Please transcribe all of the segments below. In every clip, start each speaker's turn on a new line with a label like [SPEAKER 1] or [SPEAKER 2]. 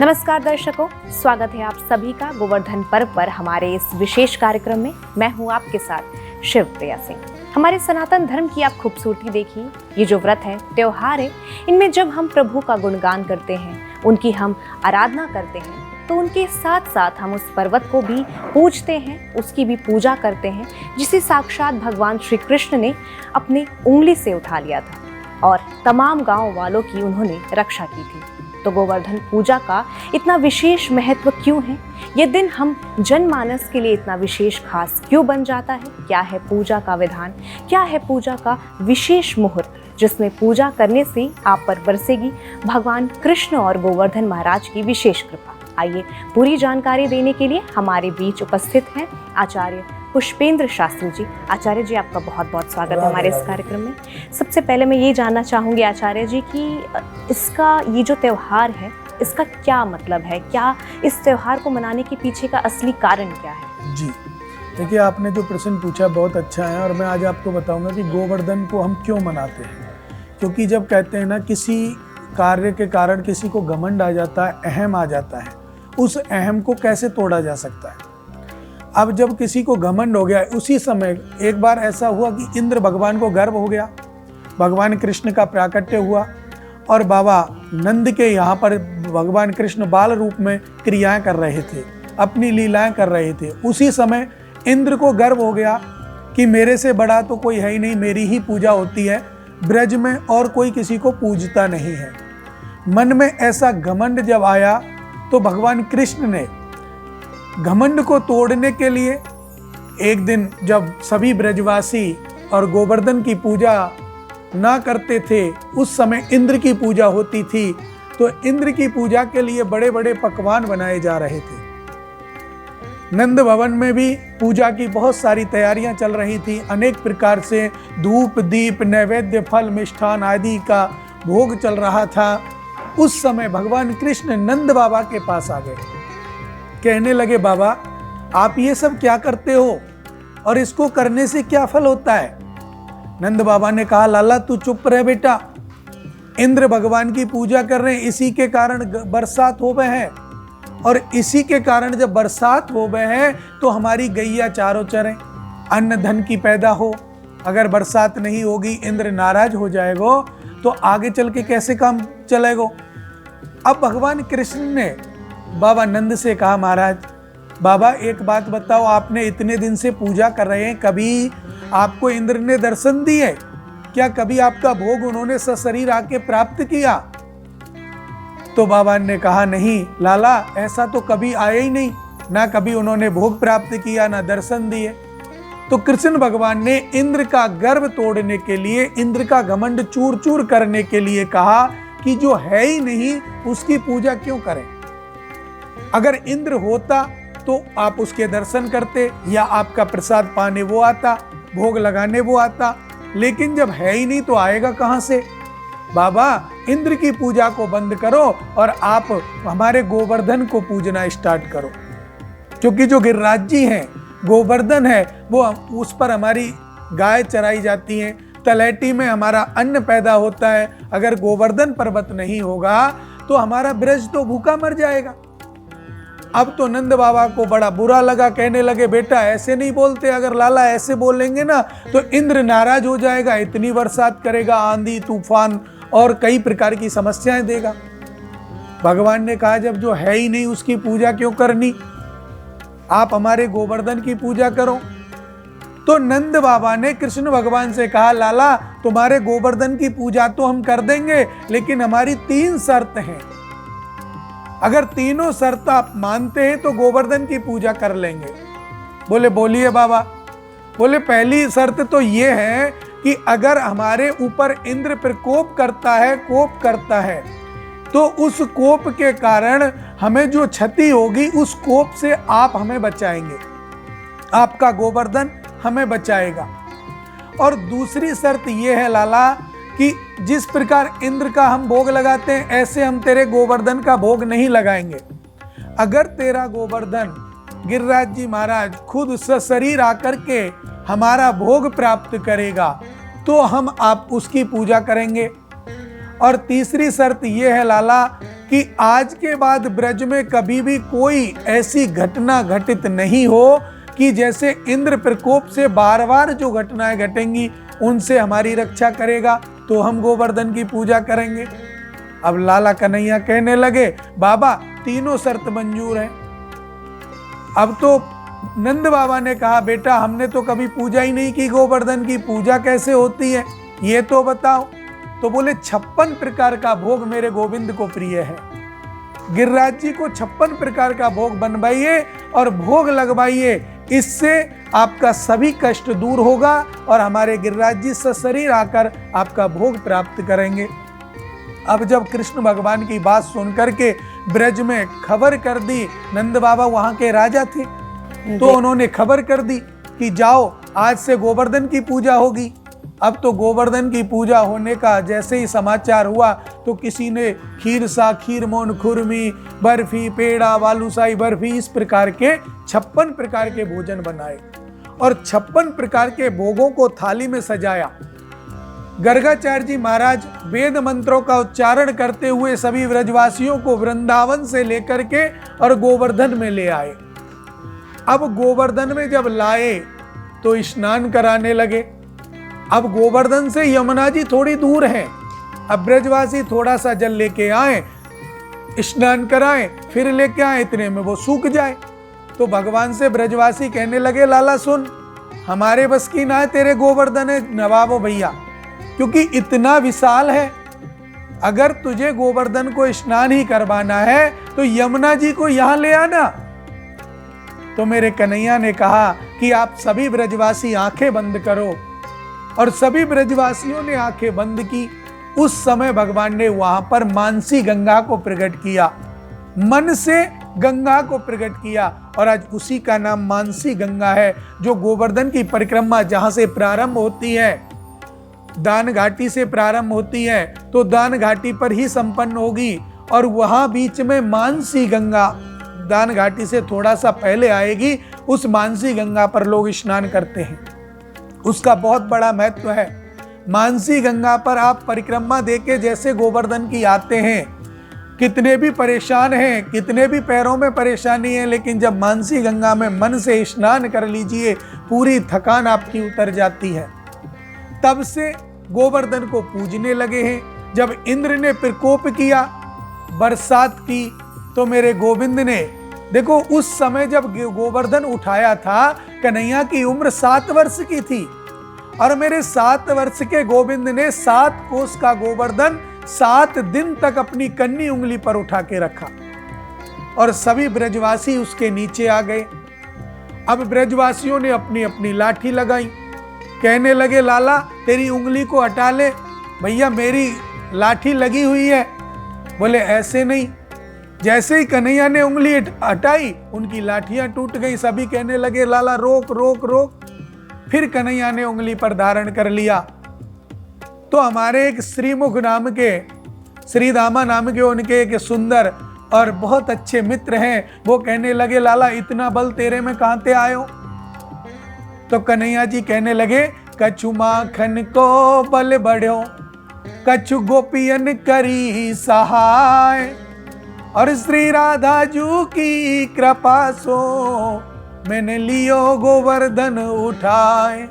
[SPEAKER 1] नमस्कार दर्शकों, स्वागत है आप सभी का गोवर्धन पर्व पर हमारे इस विशेष कार्यक्रम में। मैं हूं आपके साथ शिवप्रिया सिंह। हमारे सनातन धर्म की आप खूबसूरती देखिए। ये जो व्रत है, त्योहार है, इनमें जब हम प्रभु का गुणगान करते हैं, उनकी हम आराधना करते हैं, तो उनके साथ साथ हम उस पर्वत को भी पूजते हैं, उसकी भी पूजा करते हैं, जिसे साक्षात भगवान श्री कृष्ण ने अपनी उंगली से उठा लिया था और तमाम गांव वालों की उन्होंने रक्षा की थी। तो गोवर्धन पूजा का इतना विशेष महत्व क्यों है? ये दिन हम जनमानस के लिए इतना विशेष खास क्यों बन जाता है? क्या है पूजा का विधान? क्या है पूजा का विशेष मुहूर्त जिसमें पूजा करने से आप पर बरसेगी भगवान कृष्ण और गोवर्धन महाराज की विशेष कृपा? आइए पूरी जानकारी देने के लिए हमारे बीच उपस्थित हैं आचार्य पुष्पेंद्र शास्त्री जी। आचार्य जी, आपका बहुत बहुत स्वागत है हमारे इस कार्यक्रम में। सबसे पहले मैं ये जानना चाहूँगी आचार्य जी कि इसका ये जो त्यौहार है, इसका क्या मतलब है? क्या इस त्यौहार को मनाने के पीछे का असली कारण क्या है?
[SPEAKER 2] जी देखिए, आपने जो प्रश्न पूछा बहुत अच्छा है और मैं आज आपको बताऊंगा कि गोवर्धन को हम क्यों मनाते हैं। क्योंकि जब कहते हैं ना, किसी कार्य के कारण किसी को घमंड आ जाता है, अहम आ जाता है, उस अहम को कैसे तोड़ा जा सकता है। अब जब किसी को घमंड हो गया, उसी समय एक बार ऐसा हुआ कि इंद्र भगवान को गर्व हो गया, भगवान कृष्ण का प्राकट्य हुआ और बाबा नंद के यहाँ पर भगवान कृष्ण बाल रूप में क्रियाएं कर रहे थे, अपनी लीलाएं कर रहे थे। उसी समय इंद्र को गर्व हो गया कि मेरे से बड़ा तो कोई है ही नहीं, मेरी ही पूजा होती है, ब्रज में और कोई किसी को पूजता नहीं है। मन में ऐसा घमंड जब आया तो भगवान कृष्ण ने घमंड को तोड़ने के लिए एक दिन, जब सभी ब्रजवासी और गोवर्धन की पूजा ना करते थे, उस समय इंद्र की पूजा होती थी, तो इंद्र की पूजा के लिए बड़े बड़े पकवान बनाए जा रहे थे। नंद भवन में भी पूजा की बहुत सारी तैयारियां चल रही थी। अनेक प्रकार से धूप दीप नैवेद्य फल मिष्ठान आदि का भोग चल रहा था। उस समय भगवान कृष्ण नंद बाबा के पास आ गए, कहने लगे, बाबा आप ये सब क्या करते हो और इसको करने से क्या फल होता है? नंद बाबा ने कहा, लाला तू चुप रह बेटा, इंद्र भगवान की पूजा कर रहे हैं, इसी के कारण बरसात हो गए हैं और इसी के कारण जब बरसात हो गए हैं तो हमारी गैया चारों चरें, अन्न धन की पैदा हो। अगर बरसात नहीं होगी, इंद्र नाराज हो जाएगा, तो आगे चल के कैसे काम चलेगा। अब भगवान कृष्ण ने बाबा नंद से कहा, महाराज बाबा एक बात बताओ, आपने इतने दिन से पूजा कर रहे हैं, कभी आपको इंद्र ने दर्शन दिए क्या? कभी आपका भोग उन्होंने सशरीर आके प्राप्त किया? तो बाबा ने कहा, नहीं लाला, ऐसा तो कभी आया ही नहीं, ना कभी उन्होंने भोग प्राप्त किया, ना दर्शन दिए। तो कृष्ण भगवान ने इंद्र का गर्व तोड़ने के लिए, इंद्र का घमंड चूर चूर करने के लिए कहा कि जो है ही नहीं उसकी पूजा क्यों करें। अगर इंद्र होता तो आप उसके दर्शन करते या आपका प्रसाद पाने वो आता, भोग लगाने वो आता, लेकिन जब है ही नहीं तो आएगा कहां से। बाबा इंद्र की पूजा को बंद करो और आप हमारे गोवर्धन को पूजना स्टार्ट करो, क्योंकि जो गिरिराज जी हैं, गोवर्धन है, वो उस पर हमारी गाय चराई जाती हैं, तलैटी में हमारा अन्न पैदा होता है। अगर गोवर्धन पर्वत नहीं होगा तो हमारा ब्रज तो भूखा मर जाएगा। अब तो नंद बाबा को बड़ा बुरा लगा, कहने लगे, बेटा ऐसे नहीं बोलते, अगर लाला ऐसे बोलेंगे ना तो इंद्र नाराज हो जाएगा, इतनी बरसात करेगा, आंधी तूफान और कई प्रकार की समस्याएं देगा। भगवान ने कहा, जब जो है ही नहीं उसकी पूजा क्यों करनी, आप हमारे गोवर्धन की पूजा करो। तो नंद बाबा ने कृष्ण भगवान से कहा, लाला तुम्हारे गोवर्धन की पूजा तो हम कर देंगे, लेकिन हमारी 3 शर्त हैं। अगर तीनों शर्त आप मानते हैं तो गोवर्धन की पूजा कर लेंगे। बोले बोलिए बाबा। बोले पहली शर्त तो ये है कि अगर हमारे ऊपर इंद्र प्रकोप करता है, कोप करता है, तो उस कोप के कारण हमें जो क्षति होगी, उस कोप से आप हमें बचाएंगे, आपका गोवर्धन हमें बचाएगा। और दूसरी शर्त ये है लाला कि जिस प्रकार इंद्र का हम भोग लगाते हैं, ऐसे हम तेरे गोवर्धन का भोग नहीं लगाएंगे। अगर तेरा गोवर्धन गिरिराज जी महाराज खुद सशरीर आकर के हमारा भोग प्राप्त करेगा तो हम आप उसकी पूजा करेंगे। और तीसरी शर्त यह है लाला कि आज के बाद ब्रज में कभी भी कोई ऐसी घटना घटित नहीं हो कि जैसे इंद्र प्रकोप से बार बार जो घटनाएं घटेंगी उनसे हमारी रक्षा करेगा, तो हम गोवर्धन की पूजा करेंगे। अब लाला कन्हैया कहने लगे, बाबा तीनों शर्त मंजूर है। अब तो नंद बाबा ने कहा, बेटा हमने तो कभी पूजा ही नहीं की, गोवर्धन की पूजा कैसे होती है ये तो बताओ। तो बोले 56 प्रकार का भोग मेरे गोविंद को प्रिय है, गिरिराज जी को 56 प्रकार का भोग बनवाइए और भोग लगवाइए, इससे आपका सभी कष्ट दूर होगा और हमारे गिरिराज जी सशरीर आकर आपका भोग प्राप्त करेंगे। अब जब कृष्ण भगवान की बात सुन करके ब्रज में खबर कर दी, नंद बाबा वहां के राजा थे, तो उन्होंने खबर कर दी कि जाओ आज से गोवर्धन की पूजा होगी। अब तो गोवर्धन की पूजा होने का जैसे ही समाचार हुआ तो किसी ने खीर मोन खुरमी, बर्फी, पेड़ा, बालूशाही बर्फी, इस प्रकार के 56 प्रकार के भोजन बनाए और 56 प्रकार के भोगों को थाली में सजाया। गर्गाचार्य जी महाराज वेद मंत्रों का उच्चारण करते हुए सभी व्रजवासियों को वृंदावन से लेकर के और गोवर्धन में ले आए। अब गोवर्धन में जब लाए तो स्नान कराने लगे। अब गोवर्धन से यमुना जी थोड़ी दूर है, अब ब्रजवासी थोड़ा सा जल लेके आए, स्नान कराएं, फिर लेके आए, इतने में वो सूख जाए। तो भगवान से ब्रजवासी कहने लगे, लाला सुन, हमारे बस की ना है तेरे गोवर्धन है नवाबो भैया, क्योंकि इतना विशाल है। अगर तुझे गोवर्धन को स्नान ही करवाना है तो यमुना जी को यहां ले आना। तो मेरे कन्हैया ने कहा कि आप सभी ब्रजवासी आंखें बंद करो, और सभी ब्रजवासियों ने आंखें बंद की। उस समय भगवान ने वहां पर मानसी गंगा को प्रकट किया, मन से गंगा को प्रकट किया, और आज उसी का नाम मानसी गंगा है, जो गोवर्धन की परिक्रमा जहां से प्रारंभ होती है, दान घाटी से प्रारंभ होती है तो दान घाटी पर ही संपन्न होगी, और वहां बीच में मानसी गंगा दान घाटी से थोड़ा सा पहले आएगी। उस मानसी गंगा पर लोग स्नान करते हैं, उसका बहुत बड़ा महत्व है। मानसी गंगा पर आप परिक्रमा देके जैसे गोवर्धन की आते हैं, कितने भी परेशान हैं, कितने भी पैरों में परेशानी है, लेकिन जब मानसी गंगा में मन से स्नान कर लीजिए, पूरी थकान आपकी उतर जाती है। तब से गोवर्धन को पूजने लगे हैं। जब इंद्र ने प्रकोप किया, बरसात की, तो मेरे गोविंद ने देखो, उस समय जब गोवर्धन उठाया था, कन्हैया की उम्र 7 वर्ष की थी, और मेरे 7 वर्ष के गोविंद ने 7 कोस का गोवर्धन 7 दिन तक अपनी कन्नी उंगली पर उठा के रखा, और सभी ब्रजवासी उसके नीचे आ गए। अब ब्रजवासियों ने अपनी अपनी लाठी लगाई, कहने लगे, लाला तेरी उंगली को हटा ले। भैया मेरी लाठी लगी हुई है। बोले ऐसे नहीं। जैसे ही कन्हैया ने उंगली हटाई, उनकी लाठियां टूट गई। सभी कहने लगे, लाला रोक रोक रोक। फिर कन्हैया ने उंगली पर धारण कर लिया। तो हमारे एक श्रीमुख नाम के, श्रीदामा नाम के उनके एक सुंदर और बहुत अच्छे मित्र हैं, वो कहने लगे, लाला इतना बल तेरे में कहां से आयो? तो कन्हैया जी कहने लगे, कछु माखन को बल बढ़ो, कछु गोपियन करी सहाय, और श्री राधा जू की कृपा सो मैंने लियो गोवर्धन उठाए।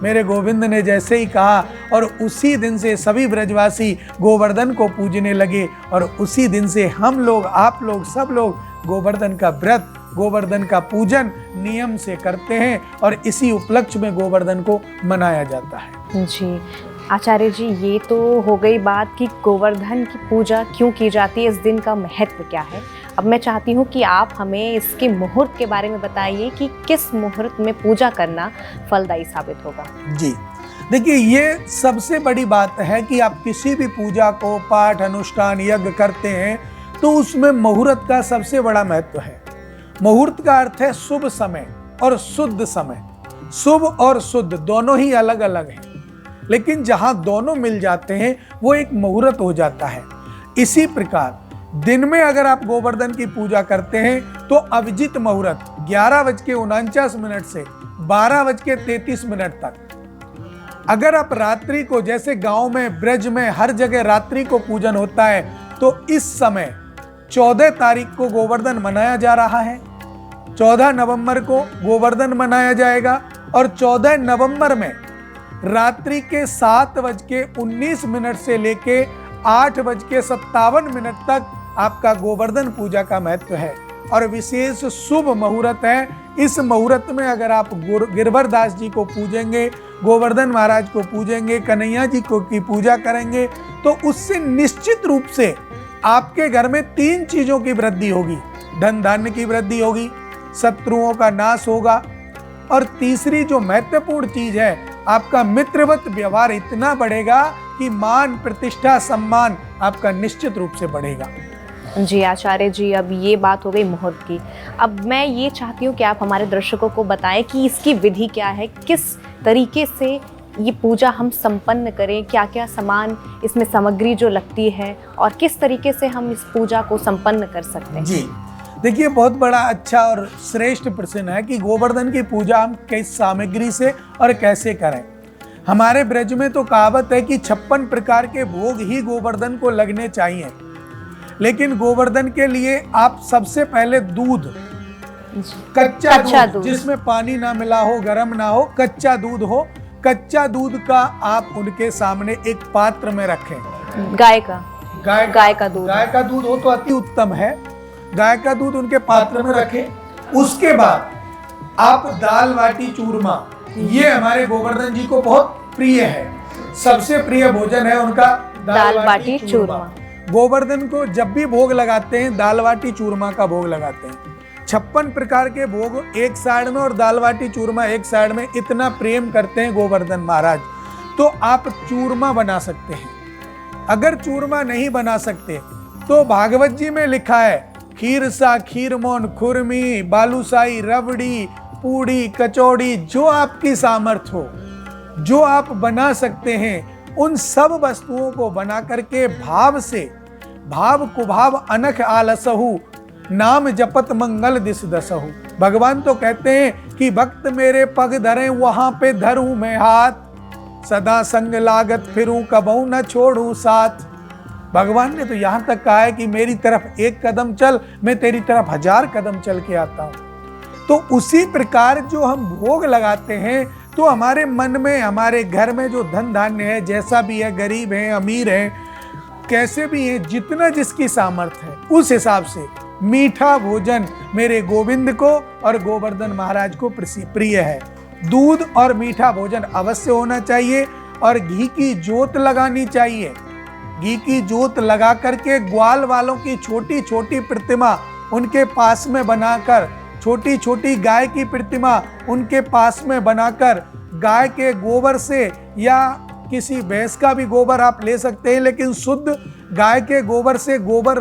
[SPEAKER 2] मेरे गोविंद ने जैसे ही कहा, और उसी दिन से सभी ब्रजवासी गोवर्धन को पूजने लगे, और उसी दिन से हम लोग, आप लोग, सब लोग गोवर्धन का व्रत, गोवर्धन का पूजन नियम से करते हैं, और इसी उपलक्ष्य में गोवर्धन को मनाया जाता है।
[SPEAKER 1] जी आचार्य जी, ये तो हो गई बात कि गोवर्धन की पूजा क्यों की जाती है, इस दिन का महत्व क्या है। अब मैं चाहती हूँ कि आप हमें इसके मुहूर्त के बारे में बताइए कि किस मुहूर्त में पूजा करना फलदायी साबित होगा।
[SPEAKER 2] जी देखिए, ये सबसे बड़ी बात है कि आप किसी भी पूजा को, पाठ, अनुष्ठान, यज्ञ करते हैं तो उसमें मुहूर्त का सबसे बड़ा महत्व है। मुहूर्त का अर्थ है शुभ समय और शुद्ध समय। शुभ और शुद्ध दोनों ही अलग अलग हैं, लेकिन जहां दोनों मिल जाते हैं वो एक मुहूर्त हो जाता है। इसी प्रकार दिन में अगर आप गोवर्धन की पूजा करते हैं तो अभिजित मुहूर्त 11:49 से 12:33 तक। अगर आप रात्रि को, जैसे गांव में, ब्रज में हर जगह रात्रि को पूजन होता है, तो इस समय 14 तारीख को गोवर्धन मनाया जा रहा है, 14 नवंबर को गोवर्धन मनाया जाएगा और 14 नवंबर में रात्रि के 7:19 से लेके 8:57 तक आपका गोवर्धन पूजा का महत्व है और विशेष शुभ मुहूर्त है। इस मुहूर्त में अगर आप गिरवर दास जी को पूजेंगे, गोवर्धन महाराज को पूजेंगे, कन्हैया जी को की पूजा करेंगे तो उससे निश्चित रूप से आपके घर में 3 चीजों की वृद्धि होगी। धन धान्य की वृद्धि होगी, शत्रुओं का नाश होगा और तीसरी जो महत्वपूर्ण चीज है, आपका मित्रवत व्यवहार इतना बढ़ेगा कि मान प्रतिष्ठा सम्मान आपका निश्चित रूप से बढ़ेगा।
[SPEAKER 1] जी आचार्य जी, अब ये बात हो गई मुहूर्त की। अब मैं ये चाहती हूँ कि आप हमारे दर्शकों को बताएं कि इसकी विधि क्या है, किस तरीके से ये पूजा हम संपन्न करें, क्या क्या सामान इसमें सामग्री जो लगती है और किस तरीके से हम इस पूजा को संपन्न कर सकते हैं।
[SPEAKER 2] जी देखिए, बहुत बड़ा अच्छा और श्रेष्ठ प्रश्न है कि गोवर्धन की पूजा हम किस सामग्री से और कैसे करें। हमारे ब्रज में तो कहावत है कि 56 प्रकार के भोग ही गोवर्धन को लगने चाहिए, लेकिन गोवर्धन के लिए आप सबसे पहले दूध, कच्चा दूध जिसमें पानी ना मिला हो, गर्म ना हो, कच्चा दूध हो, कच्चा दूध का आप उनके सामने एक पात्र में रखें।
[SPEAKER 1] गाय का दूध
[SPEAKER 2] हो तो अति उत्तम है। गाय का दूध उनके पात्र में रखें। उसके बाद आप दाल बाटी चूरमा, ये हमारे गोवर्धन जी को बहुत प्रिय है, सबसे प्रिय भोजन है उनका दाल बाटी चूरमा। गोवर्धन को जब भी भोग लगाते हैं दाल बाटी चूरमा का भोग लगाते हैं। 56 प्रकार के भोग एक साइड में और दाल बाटी चूरमा एक साइड में, इतना प्रेम करते हैं गोवर्धन महाराज। तो आप चूरमा बना सकते हैं। अगर चूरमा नहीं बना सकते तो भागवत जी में लिखा है, खीरसा, खीरमोन, खुरमी, बालूशाही, रबड़ी, पूड़ी, कचौड़ी, जो आपकी सामर्थ्य हो, जो आप बना सकते हैं, उन सब वस्तुओं को बना करके भाव से, भाव कुभाव अनख आलसहु, नाम जपत मंगल दिस दसहु। भगवान तो कहते हैं कि भक्त मेरे पग धरे वहां पे धरूं मैं हाथ, सदा संग लागत फिरूं कबहू न छोड़ूं साथ। भगवान ने तो यहाँ तक कहा है कि मेरी तरफ एक कदम चल, मैं तेरी तरफ 1000 कदम चल के आता हूँ। तो उसी प्रकार जो हम भोग लगाते हैं तो हमारे मन में, हमारे घर में जो धन धान्य है, जैसा भी है, गरीब है, अमीर है, कैसे भी है, जितना जिसकी सामर्थ्य है, उस हिसाब से मीठा भोजन मेरे गोविंद को और गोवर्धन महाराज को प्रिय है। दूध और मीठा भोजन अवश्य होना चाहिए और घी की जोत लगानी चाहिए। घी की जोत लगा करके ग्वाल वालों की छोटी छोटी प्रतिमा उनके पास में बनाकर, छोटी छोटी गाय की प्रतिमा उनके पास में बनाकर, गाय के गोबर से या किसी भैंस का भी गोबर आप ले सकते हैं, लेकिन शुद्ध गाय के गोबर से गोबर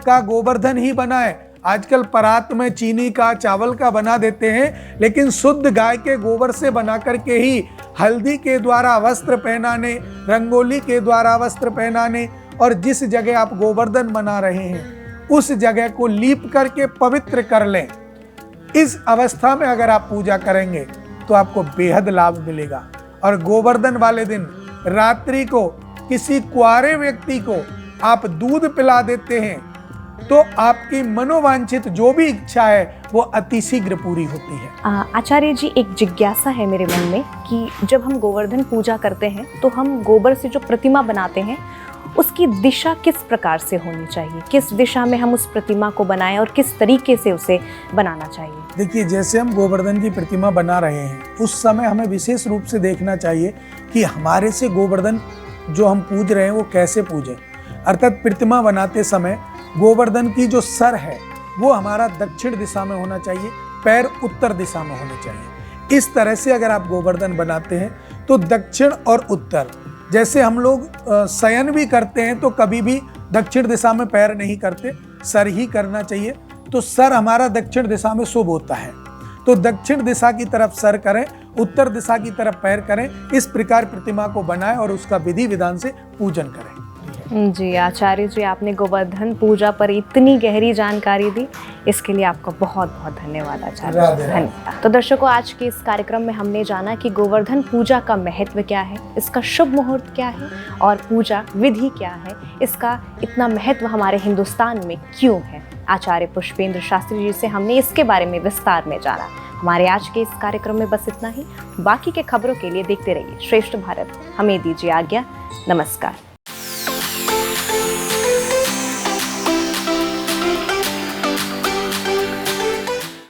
[SPEAKER 2] का गोवर्धन ही बनाए। आजकल परात में चीनी का, चावल का बना देते हैं, लेकिन शुद्ध गाय के गोबर से बना करके ही हल्दी के द्वारा वस्त्र पहनाने, रंगोली के द्वारा वस्त्र पहनाने और जिस जगह आप गोवर्धन बना रहे हैं उस जगह को लीप करके पवित्र कर लें। इस अवस्था में अगर आप पूजा करेंगे तो आपको बेहद लाभ मिलेगा। और गोवर्धन वाले दिन रात्रि को किसी कुंवारे व्यक्ति को आप दूध पिला देते हैं तो आपकी मनोवांछित जो भी इच्छा है वो अतिशीघ्र पूरी होती है।
[SPEAKER 1] आचार्य जी, एक जिज्ञासा है मेरे मन में कि जब हम गोवर्धन पूजा करते हैं तो हम गोबर से जो प्रतिमा बनाते हैं उसकी दिशा किस प्रकार से होनी चाहिए, किस दिशा में हम उस प्रतिमा को बनाएं और किस तरीके से उसे बनाना चाहिए?
[SPEAKER 2] देखिए, जैसे हम गोवर्धन की प्रतिमा बना रहे हैं उस समय हमें विशेष रूप से देखना चाहिए कि हमारे से गोवर्धन जो हम पूज रहे हैं वो कैसे पूजें। अर्थात प्रतिमा बनाते समय गोवर्धन की जो सर है वो हमारा दक्षिण दिशा में होना चाहिए, पैर उत्तर दिशा में होने चाहिए। इस तरह से अगर आप गोवर्धन बनाते हैं तो दक्षिण और उत्तर, जैसे हम लोग शयन भी करते हैं तो कभी भी दक्षिण दिशा में पैर नहीं करते, सर ही करना चाहिए। तो सर हमारा दक्षिण दिशा में शुभ होता है, तो दक्षिण दिशा की तरफ सर करें, उत्तर दिशा की तरफ पैर करें। इस प्रकार प्रतिमा को बनाएं और उसका विधि विधान से पूजन करें।
[SPEAKER 1] जी आचार्य जी, आपने गोवर्धन पूजा पर इतनी गहरी जानकारी दी, इसके लिए आपका बहुत बहुत धन्यवाद आचार्य
[SPEAKER 2] राधे
[SPEAKER 1] जी।
[SPEAKER 2] राधे।
[SPEAKER 1] धन्यवाद। तो दर्शकों, आज के इस कार्यक्रम में हमने जाना कि गोवर्धन पूजा का महत्व क्या है, इसका शुभ मुहूर्त क्या है और पूजा विधि क्या है, इसका इतना महत्व हमारे हिंदुस्तान में क्यों है। आचार्य पुष्पेंद्र शास्त्री जी से हमने इसके बारे में विस्तार में जाना। हमारे आज के इस कार्यक्रम में बस इतना ही। बाकी के खबरों के लिए देखते रहिए श्रेष्ठ भारत। हमें दीजिए आज्ञा। नमस्कार।